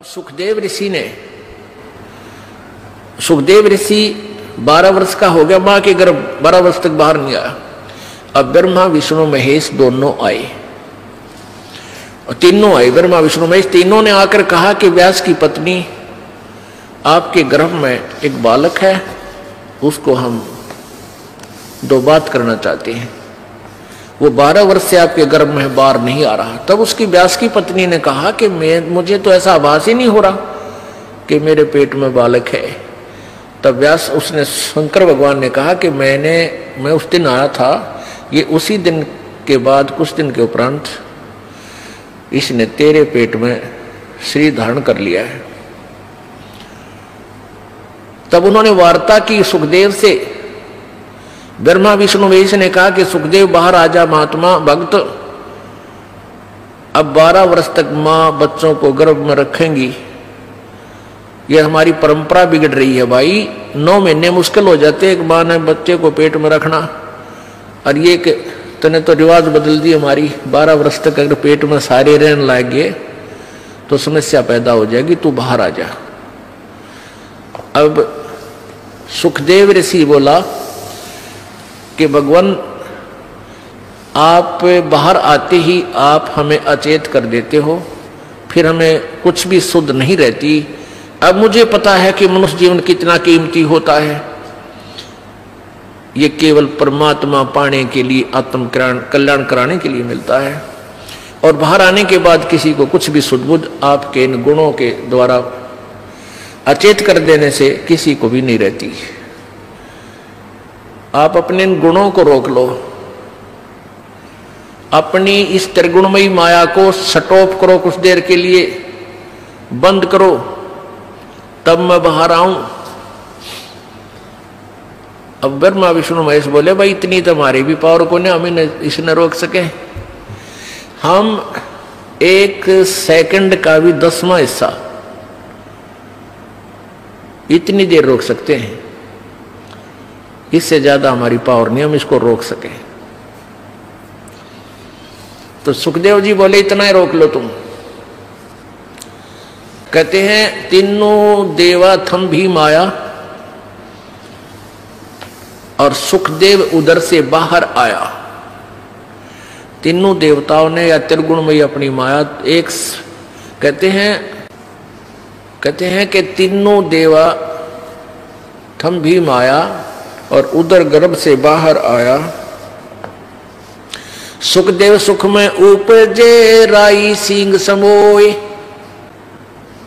सुखदेव ऋषि 12 वर्ष का हो गया, मां के गर्भ 12 वर्ष तक बाहर नहीं आया। अब ब्रह्मा विष्णु महेश दोनों आए और तीनों आए, ब्रह्मा विष्णु महेश तीनों ने आकर कहा कि व्यास की पत्नी आपके गर्भ में एक बालक है, उसको हम दो बात करना चाहते हैं। वो 12 वर्ष से आपके गर्भ में बाहर नहीं आ रहा। तब उसकी व्यास की पत्नी ने कहा कि मुझे तो ऐसा आभास ही नहीं हो रहा कि मेरे पेट में बालक है। तब व्यास उसने शंकर भगवान ने कहा कि मैं उस दिन आया था, ये उसी दिन के बाद कुछ दिन के उपरांत इसने तेरे पेट में शरीर धारण कर लिया है। तब उन्होंने वार्ता की सुखदेव से। ब्रह्मा विष्णु महेश ने कहा कि सुखदेव बाहर आजा महात्मा भक्त, अब 12 वर्ष तक मां बच्चों को गर्भ में रखेंगी, ये हमारी परंपरा बिगड़ रही है भाई। 9 महीने मुश्किल हो जाते एक मां ने बच्चे को पेट में रखना, और ये कि तूने तो रिवाज बदल दी हमारी। 12 वर्ष तक अगर पेट में सारे रहने लगे तो समस्या पैदा हो जाएगी, तू बाहर आ जा। अब सुखदेव ऋषि बोला कि भगवान आप बाहर आते ही आप हमें अचेत कर देते हो, फिर हमें कुछ भी सुध नहीं रहती। अब मुझे पता है कि मनुष्य जीवन कितना कीमती होता है, ये केवल परमात्मा पाने के लिए, आत्म कल्याण कराने के लिए मिलता है। और बाहर आने के बाद किसी को कुछ भी सुध-बुध आपके इन गुणों के द्वारा अचेत कर देने से किसी को भी नहीं रहती। आप अपने इन गुणों को रोक लो, अपनी इस त्रिगुणमयी माया को स्टॉप करो, कुछ देर के लिए बंद करो, तब मैं बाहर आऊं। अब ब्रह्मा विष्णु महेश बोले भाई इतनी तो हमारी भी पावर को नहीं, हमें इसने रोक सके। हम 1 सेकंड का भी 10वां हिस्सा इतनी देर रोक सकते हैं, इससे ज्यादा हमारी पावर नहीं, हम इसको रोक सके। तो सुखदेव जी बोले इतना ही रोक लो तुम। कहते हैं तीनों देवा थम भी माया, और सुखदेव उधर से बाहर आया। तीनों देवताओं ने या त्रिगुणमयी अपनी माया एक कहते हैं कि तीनों देवा थम भी माया और उधर गर्भ से बाहर आया। सुखदेव सुख में उपजे राई सिंह समोए,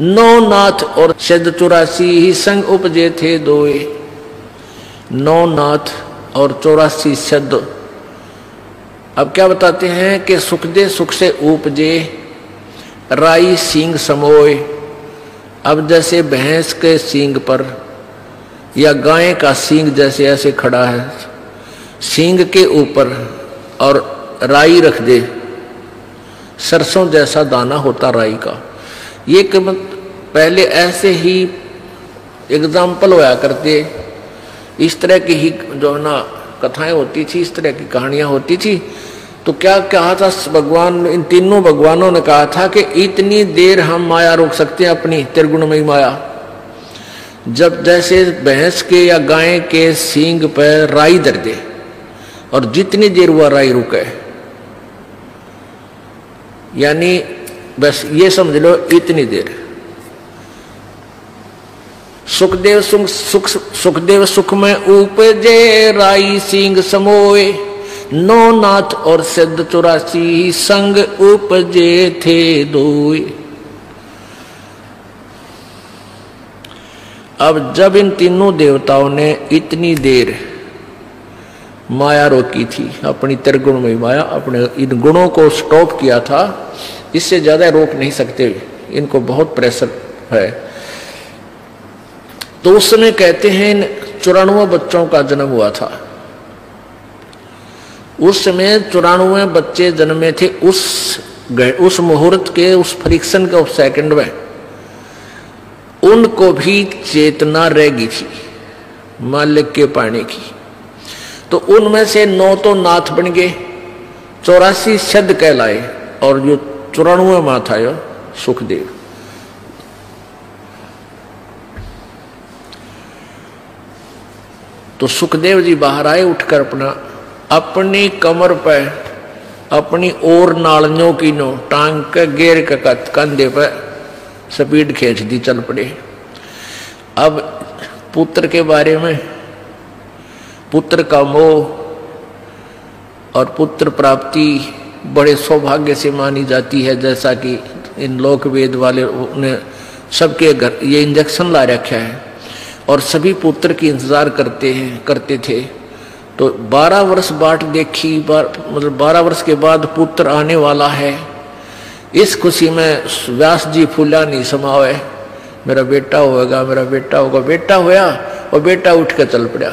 9 नाथ और सिद्ध 84 ही संग उपजे थे दोए। 9 नाथ और 84 सिद्ध। अब क्या बताते हैं कि सुखदेव सुख से उपजे राई सिंह समोए। अब जैसे भैंस के सींग पर या गाय का सींग जैसे ऐसे खड़ा है, सींग के ऊपर और राई रख दे, सरसों जैसा दाना होता राई का। ये पहले ऐसे ही एग्जाम्पल होया करते, इस तरह की ही जो ना कथाएं होती थी, इस तरह की कहानियां होती थी। तो क्या कहा था भगवान, इन तीनों भगवानों ने कहा था कि इतनी देर हम माया रोक सकते हैं, अपनी त्रिगुणमयी माया, जब जैसे भैंस के या गाय के सींग पर राई धर दे, और जितनी देर हुआ राई रुके, यानी बस ये समझ लो इतनी देर। सुखदेव सुख में उपजे राई सिंह समोए, 9 नाथ और सिद्ध 84 संग उपजे थे दोए। अब जब इन तीनों देवताओं ने इतनी देर माया रोकी थी, अपनी त्रिगुणमयी माया, अपने इन गुणों को स्टॉप किया था, इससे ज्यादा रोक नहीं सकते, इनको बहुत प्रेशर है। तो उस समय कहते हैं इन 94 बच्चों का जन्म हुआ था। उस समय 94 बच्चे जन्मे थे। उस मुहूर्त के, उस फ्रिक्शन के, उस सेकंड में उनको भी चेतना रह गई थी मालिक के पाने की। तो उनमें से 9 तो नाथ बन गए, 84 सिद्ध कहलाए, और जो 94वां था सुखदेव, तो सुखदेव जी बाहर आए उठकर अपनी कमर पर अपनी और नालियों की नो टांग के गेर के कंधे पर स्पीड खींच दी, चल पड़े। अब पुत्र के बारे में, पुत्र का मोह और पुत्र प्राप्ति बड़े सौभाग्य से मानी जाती है, जैसा कि इन लोक वेद वाले ने सबके घर ये इंजेक्शन ला रखा है और सभी पुत्र की इंतजार करते थे। तो 12 वर्ष बाट देखी, मतलब 12 वर्ष के बाद पुत्र आने वाला है। इस खुशी में व्यास जी फूला नहीं समावे, मेरा बेटा होगा, मेरा बेटा होगा। बेटा होया और बेटा उठ के चल पड़ा।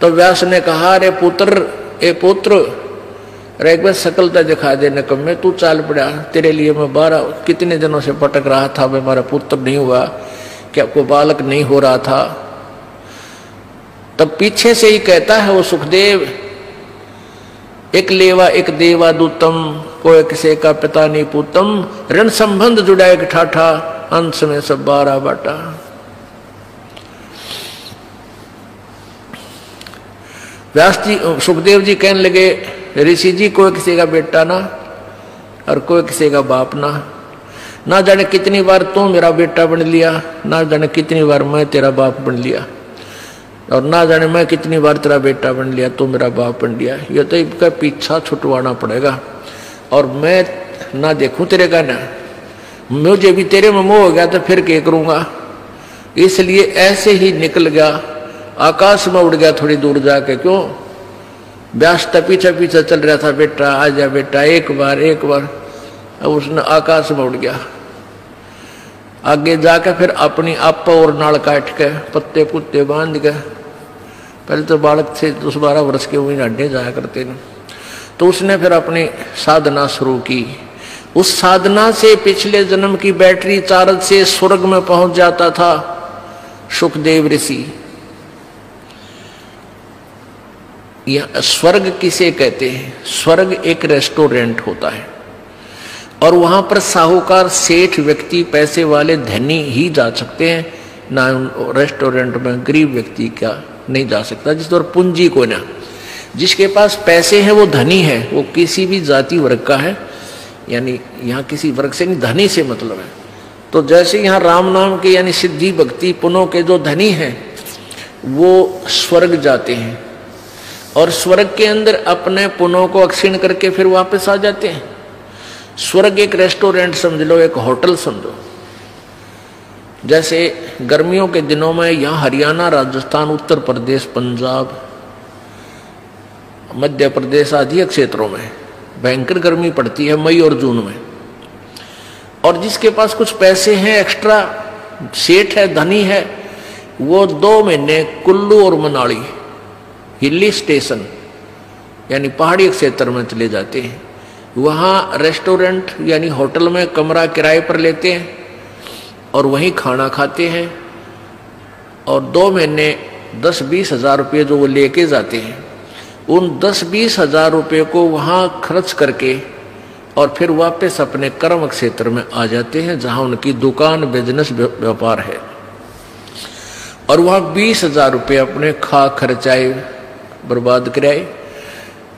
तो व्यास ने कहा, अरे पुत्र, ए पुत्र, अरे एक बार सकलता दिखा दे नकम्मे, तू चाल पड़ा। तेरे लिए मैं 12 कितने दिनों से भटक रहा था, मैं हमारा पुत्र नहीं हुआ, क्या कोई बालक नहीं हो रहा था। तब पीछे से ही कहता है वो सुखदेव, एक लेवा एक देवा दूतम, कोई किसे का पिता नहीं पूतम, ऋण संबंध जुड़ा एक ठाठा, अंश में सब 12 बाटा। व्यास जी, सुखदेव जी कहने लगे, ऋषि जी, कोई किसी का बेटा ना और कोई किसी का बाप ना जाने कितनी बार तू मेरा बेटा बन लिया, ना जाने कितनी बार मैं तेरा बाप बन लिया, और ना जाने मैं कितनी बार तेरा बेटा बन लिया, तू मेरा बाप बन लिया। ये तो इनका पीछा छुटवाना पड़ेगा और मैं ना देखूं तेरे का, ना मुझे भी तेरे में मोह हो गया तो फिर क्या करूंगा। इसलिए ऐसे ही निकल गया, आकाश में उड़ गया थोड़ी दूर जाके। क्यों? व्यास पीछे पीछे चल रहा था, बेटा आजा बेटा, एक बार। अब उसने आकाश में उड़ गया। आगे जाकर फिर अपनी आप और नाल काट के पत्ते पुत्ते बांध के, पहले तो बालक थे 10-12 वर्ष के, वही अड्डे जाया करते थे। तो उसने फिर अपनी साधना शुरू की। उस साधना से पिछले जन्म की बैटरी चार्ज से स्वर्ग में पहुंच जाता था सुखदेव ऋषि। यह स्वर्ग किसे कहते हैं? स्वर्ग एक रेस्टोरेंट होता है और वहां पर साहूकार, सेठ व्यक्ति, पैसे वाले, धनी ही जा सकते हैं, ना रेस्टोरेंट में गरीब व्यक्ति क्या नहीं जा सकता। जिस तरह पूंजी को ना, जिसके पास पैसे हैं वो धनी है, वो किसी भी जाति वर्ग का है, यानी यहाँ किसी वर्ग से नहीं, धनी से मतलब है। तो जैसे यहाँ राम नाम के यानी सिद्धि भक्ति पुनों के जो धनी हैं वो स्वर्ग जाते हैं और स्वर्ग के अंदर अपने पुनों को अक्षीण करके फिर वापस आ जाते हैं। स्वर्ग एक रेस्टोरेंट समझ लो, एक होटल समझो। जैसे गर्मियों के दिनों में यहाँ हरियाणा, राजस्थान, उत्तर प्रदेश, पंजाब, मध्य प्रदेश आदि क्षेत्रों में भयंकर गर्मी पड़ती है मई और जून में। और जिसके पास कुछ पैसे हैं, एक्स्ट्रा सेठ है, धनी है, वो 2 महीने कुल्लू और मनाली हिली स्टेशन यानी पहाड़ी क्षेत्र में चले जाते हैं। वहाँ रेस्टोरेंट यानी होटल में कमरा किराए पर लेते हैं और वहीं खाना खाते हैं और 2 महीने 10-20 हज़ार रुपये जो वो लेके जाते हैं, उन 10-20 हज़ार रुपये को वहाँ खर्च करके और फिर वापस अपने कर्म क्षेत्र में आ जाते हैं जहाँ उनकी दुकान, बिजनेस, व्यापार है। और वहाँ 20 हज़ार रुपये अपने खा खर्चाए, बर्बाद कराए।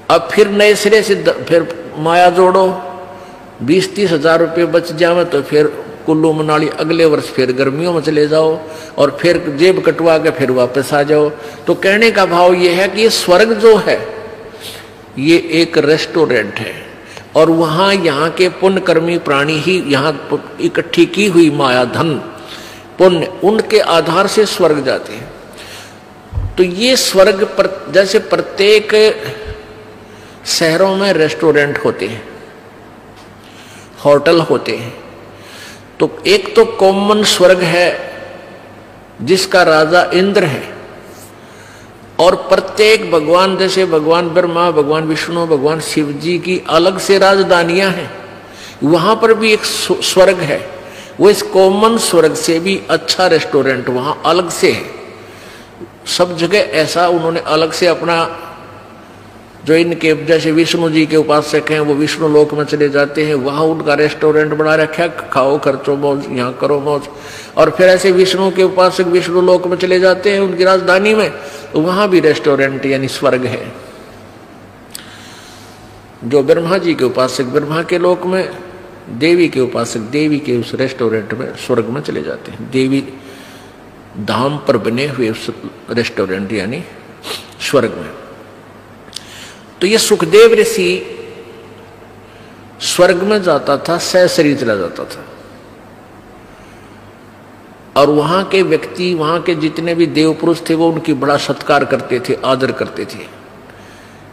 अब फिर नए सिरे से फिर माया जोड़ो, 20-30 हज़ार रुपये बच जावे तो फिर कुल्लू मनाली अगले वर्ष फिर गर्मियों में चले जाओ और फिर जेब कटवा के फिर वापस आ जाओ। तो कहने का भाव ये है कि ये स्वर्ग जो है ये एक रेस्टोरेंट है और वहाँ यहाँ के पुण्यकर्मी प्राणी ही यहाँ इकट्ठी की हुई माया, धन, पुण्य, उनके आधार से स्वर्ग जाते हैं। तो ये स्वर्ग पर जैसे प्रत्येक शहरों में रेस्टोरेंट होते हैं, होटल होते हैं, तो एक तो कॉमन स्वर्ग है जिसका राजा इंद्र है और प्रत्येक भगवान, जैसे भगवान ब्रह्मा, भगवान विष्णु, भगवान शिव जी की अलग से राजधानियां हैं, वहां पर भी एक स्वर्ग है। वो इस कॉमन स्वर्ग से भी अच्छा रेस्टोरेंट वहां अलग से है। सब जगह ऐसा उन्होंने अलग से अपना, जो इनके जैसे विष्णु जी के उपासक हैं वो विष्णु लोक में चले जाते हैं, वहाँ उनका रेस्टोरेंट बना रखा है, खाओ खर्चो मौज, यहाँ करो मौज। और फिर ऐसे विष्णु के उपासक विष्णु लोक में चले जाते हैं उनकी राजधानी में, वहां भी रेस्टोरेंट यानी स्वर्ग है। जो ब्रह्मा जी के उपासक ब्रह्मा के लोक में, देवी के उपासक देवी के उस रेस्टोरेंट में स्वर्ग में चले जाते हैं। देवी धाम पर बने हुए उस रेस्टोरेंट यानी स्वर्ग में। तो ये सुखदेव ऋषि स्वर्ग में जाता था, सहशरीर चला जाता था, और वहां के व्यक्ति, वहां के जितने भी देव पुरुष थे वो उनकी बड़ा सत्कार करते थे, आदर करते थे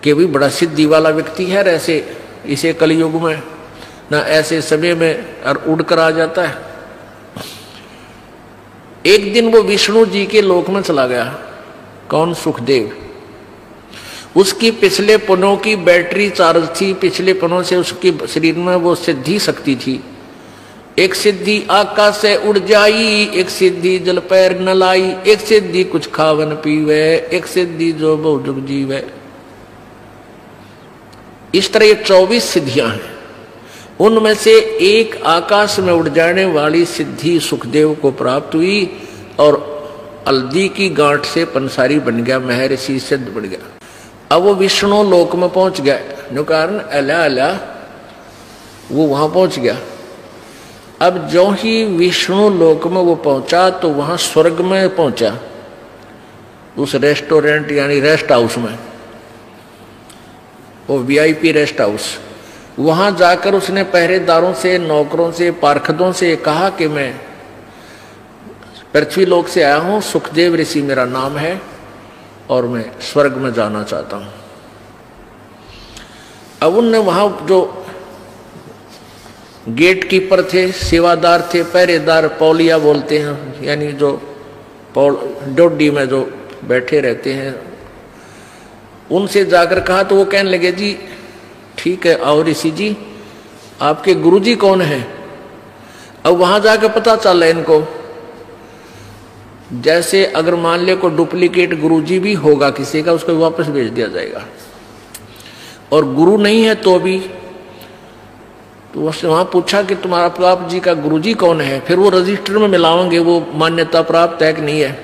कि भी बड़ा सिद्धि वाला व्यक्ति है। ऐसे इसे कलयुग में ना ऐसे समय में और उड़कर आ जाता है। एक दिन वो विष्णु जी के लोक में चला गया। कौन? सुखदेव। उसकी पिछले पनों की बैटरी चार्ज थी, पिछले पनों से उसके शरीर में वो सिद्धि शक्ति थी। एक सिद्धि आकाश से उड़ जाई, एक सिद्धि जल पैर न लाई, एक सिद्धि कुछ खावन पीवे, एक सिद्धि जो बहु जुग जीवे। इस तरह ये 24 सिद्धियां हैं। उनमें से एक आकाश में उड़ जाने वाली सिद्धि सुखदेव को प्राप्त हुई और हल्दी की गांठ से पंसारी बन गया, महर्षि सिद्ध बन गया। अब वो विष्णु लोक में पहुंच गया, जो कारण अला अला वो वहां पहुंच गया। अब जो ही विष्णु लोक में वो पहुंचा तो वहां स्वर्ग में पहुंचा, उस रेस्टोरेंट यानी रेस्ट हाउस में, वो वीआईपी रेस्ट हाउस। वहां जाकर उसने पहरेदारों से, नौकरों से, पार्षदों से कहा कि मैं पृथ्वी लोक से आया हूं, सुखदेव ऋषि मेरा नाम है और मैं स्वर्ग में जाना चाहता हूं। अब उनने वहां जो गेट कीपर थे, सेवादार थे, पहरेदार, पौलिया बोलते हैं, यानी जो डोडी में जो बैठे रहते हैं, उनसे जाकर कहा तो वो कहने लगे जी ठीक है, आओ ऋषि जी, आपके गुरुजी कौन है? अब वहां जाकर पता चला इनको, जैसे अगर मान ले को डुप्लीकेट गुरुजी भी होगा किसी का, उसको वापस भेज दिया जाएगा, और गुरु नहीं है तो भी। तो उसने वहां पूछा कि तुम्हारा आप जी का गुरुजी कौन है, फिर वो रजिस्टर में मिलाओगे वो मान्यता प्राप्त है कि नहीं है।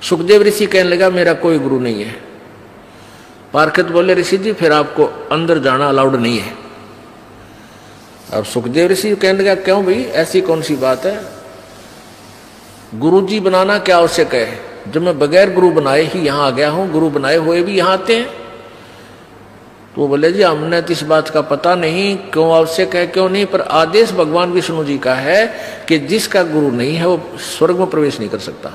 सुखदेव ऋषि कहने लगा मेरा कोई गुरु नहीं है। पार्षद बोले ऋषि जी फिर आपको अंदर जाना अलाउड नहीं है। अब सुखदेव ऋषि कहने लगा क्यों भाई, ऐसी कौन सी बात है, गुरुजी बनाना क्या आवश्यक है, जब मैं बगैर गुरु बनाए ही यहां आ गया हूं, गुरु बनाए हुए भी यहां आते हैं। तो वो बोले जी हमने तो इस बात का पता नहीं क्यों आवश्यक है क्यों नहीं, पर आदेश भगवान विष्णु जी का है कि जिसका गुरु नहीं है वो स्वर्ग में प्रवेश नहीं कर सकता,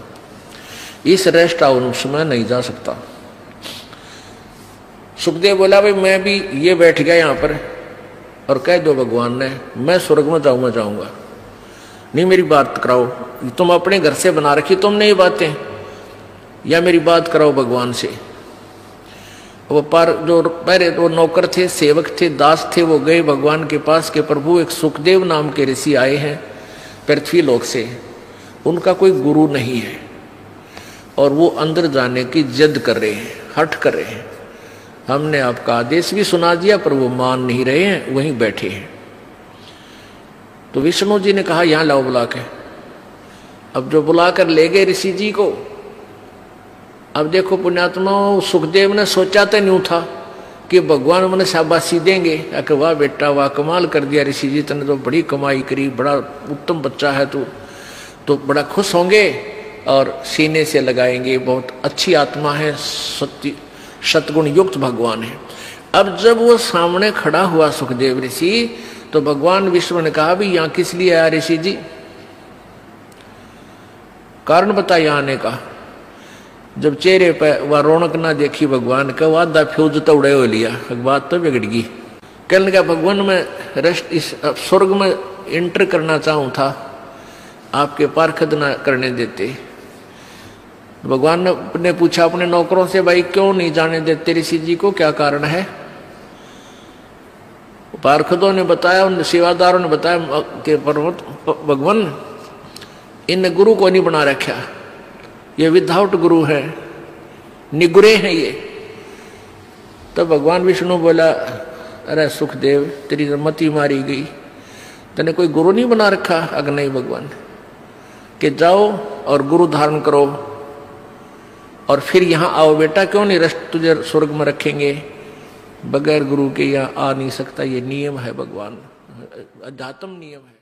इस रेस्ट हाउस में नहीं जा सकता। सुखदेव बोला भाई मैं भी ये बैठ गया यहां पर और कह दो भगवान ने मैं स्वर्ग में जाऊंगा, नहीं मेरी बात कराओ, तुम अपने घर से बना रखी तुमने ये बातें, या मेरी बात कराओ भगवान से। वो पर जो पहले वो नौकर थे, सेवक थे, दास थे, वो गए भगवान के पास के प्रभु एक सुखदेव नाम के ऋषि आए हैं पृथ्वी लोक से, उनका कोई गुरु नहीं है और वो अंदर जाने की जिद कर रहे हैं, हठ कर रहे हैं। हमने आपका आदेश भी सुना दिया पर वो मान नहीं रहे हैं, वहीं बैठे हैं। तो विष्णु जी ने कहा यहां लाओ बुला के। अब जो बुलाकर ले गए ऋषि जी को, अब देखो पुण्यात्मा, सुखदेव ने सोचा तो नहीं था कि भगवान मैंने शाबाशी देंगे, कि वाह बेटा वाह कमाल कर दिया ऋषि जी, तने तो बड़ी कमाई करी, बड़ा उत्तम बच्चा है तू, तो बड़ा खुश होंगे और सीने से लगाएंगे, बहुत अच्छी आत्मा है, सतगुण युक्त भगवान है। अब जब वो सामने खड़ा हुआ सुखदेव ऋषि, तो भगवान विष्णु ने कहा भी यहाँ किस लिए आया ऋषि जी, कारण बता यहाँ आने का। जब चेहरे पर वह रौनक ना देखी भगवान का, वादा फ्यूज तो उड़े हो लिया, बात तो बिगड़ गई। कहने लगा भगवान मैं रेस्ट इस स्वर्ग में एंटर करना चाहूं था, आपके पार्षद ना करने देते। भगवान ने पूछा अपने नौकरों से भाई क्यों नहीं जाने देते ऋषि जी को, क्या कारण है। पार्षदों ने बताया, उन सेवादारों ने बताया कि भगवान इन गुरु को नहीं बना रखा, ये विदाउट गुरु है, निगुरे हैं ये। तब भगवान विष्णु बोला अरे सुखदेव तेरी मति मारी गई, तने कोई गुरु नहीं बना रखा। अगर नहीं भगवान, कि जाओ और गुरु धारण करो और फिर यहाँ आओ बेटा, क्यों नहीं रष्ट तुझे स्वर्ग में रखेंगे। बगैर गुरु के यहाँ आ नहीं सकता, ये नियम है भगवान, अध्यात्म नियम है।